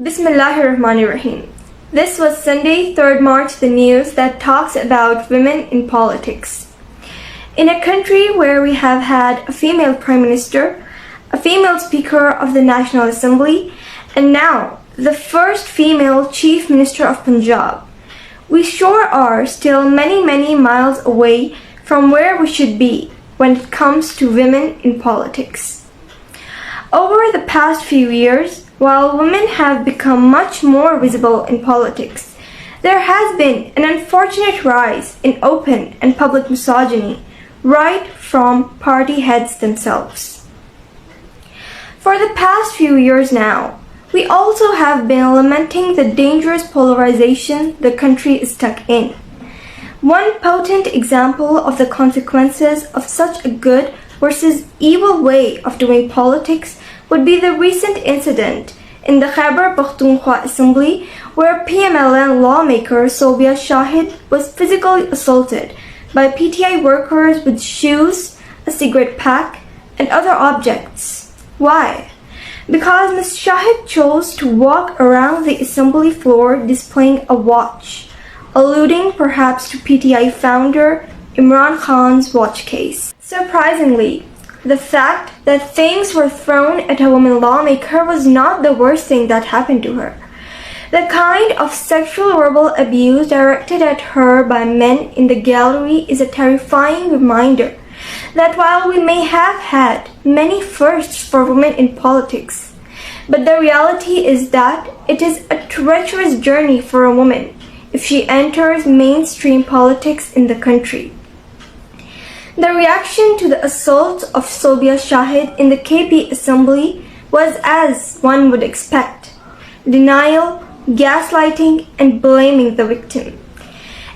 Bismillahirrahmanirrahim. This was Sunday, 3rd March, the news that talks about women in politics. In a country where we have had a female Prime Minister, a female Speaker of the National Assembly, and now the first female Chief Minister of Punjab, we sure are still many miles away from where we should be when it comes to women in politics. Over the past few years, while women have become much more visible in politics, there has been an unfortunate rise in open and public misogyny right from party heads themselves. For the past few years now, we also have been lamenting the dangerous polarization the country is stuck in. One potent example of the consequences of such a good versus evil way of doing politics would be the recent incident in the Khyber Pakhtunkhwa Assembly where PMLN lawmaker Sobia Shahid was physically assaulted by PTI workers with shoes, a cigarette pack, and other objects. Why? Because Ms. Shahid chose to walk around the assembly floor displaying a watch, alluding perhaps to PTI founder Imran Khan's watch case. Surprisingly, the fact that things were thrown at a woman lawmaker was not the worst thing that happened to her. The kind of sexual verbal abuse directed at her by men in the gallery is a terrifying reminder that while we may have had many firsts for women in politics, but the reality is that it is a treacherous journey for a woman if she enters mainstream politics in the country. The reaction to the assault of Sobia Shahid in the KP Assembly was as one would expect: denial, gaslighting, and blaming the victim.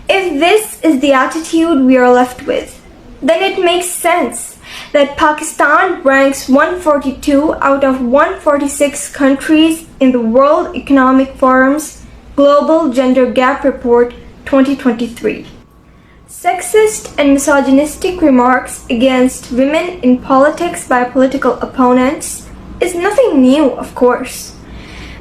If this is the attitude we are left with, then it makes sense that Pakistan ranks 142 out of 146 countries in the World Economic Forum's Global Gender Gap Report 2023. Sexist and misogynistic remarks against women in politics by political opponents is nothing new, of course.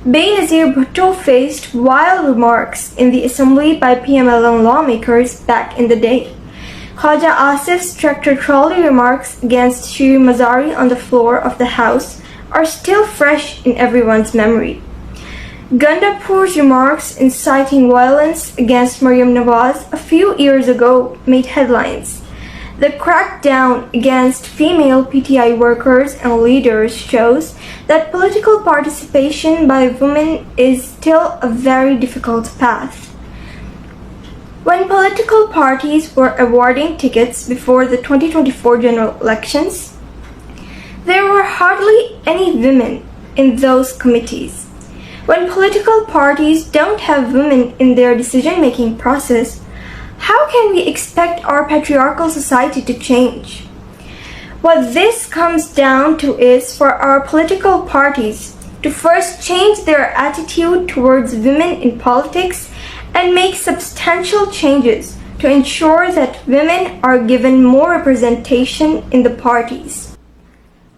Benazir Bhutto faced vile remarks in the assembly by PMLN lawmakers back in the day. Khaja Asif's tractor trolley remarks against Shri Mazari on the floor of the House are still fresh in everyone's memory. Gandapur's remarks inciting violence against Maryam Nawaz a few years ago made headlines. The crackdown against female PTI workers and leaders shows that political participation by women is still a very difficult path. When political parties were awarding tickets before the 2024 general elections, there were hardly any women in those committees. When political parties don't have women in their decision-making process, how can we expect our patriarchal society to change? What this comes down to is for our political parties to first change their attitude towards women in politics and make substantial changes to ensure that women are given more representation in the parties.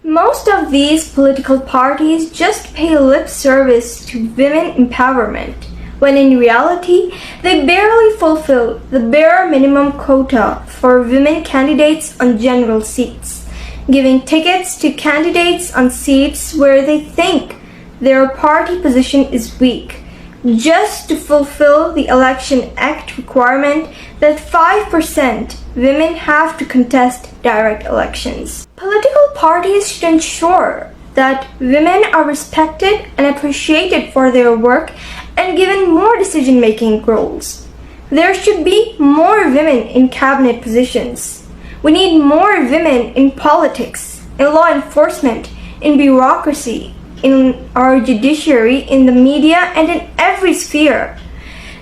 Most of these political parties just pay lip service to women empowerment, when in reality, they barely fulfill the bare minimum quota for women candidates on general seats, giving tickets to candidates on seats where they think their party position is weak, just to fulfill the Election Act requirement that 5% women have to contest direct elections. Political parties should ensure that women are respected and appreciated for their work and given more decision-making roles. There should be more women in cabinet positions. We need more women in politics, in law enforcement, in bureaucracy, in our judiciary, in the media, and in every sphere.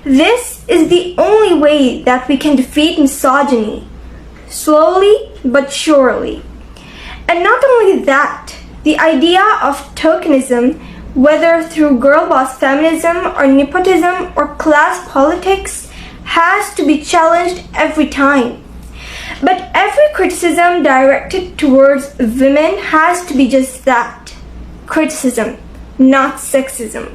This is the only way that we can defeat misogyny, slowly but surely. And not only that, the idea of tokenism, whether through girl boss feminism or nepotism or class politics, has to be challenged every time. But every criticism directed towards women has to be just that, criticism, not sexism.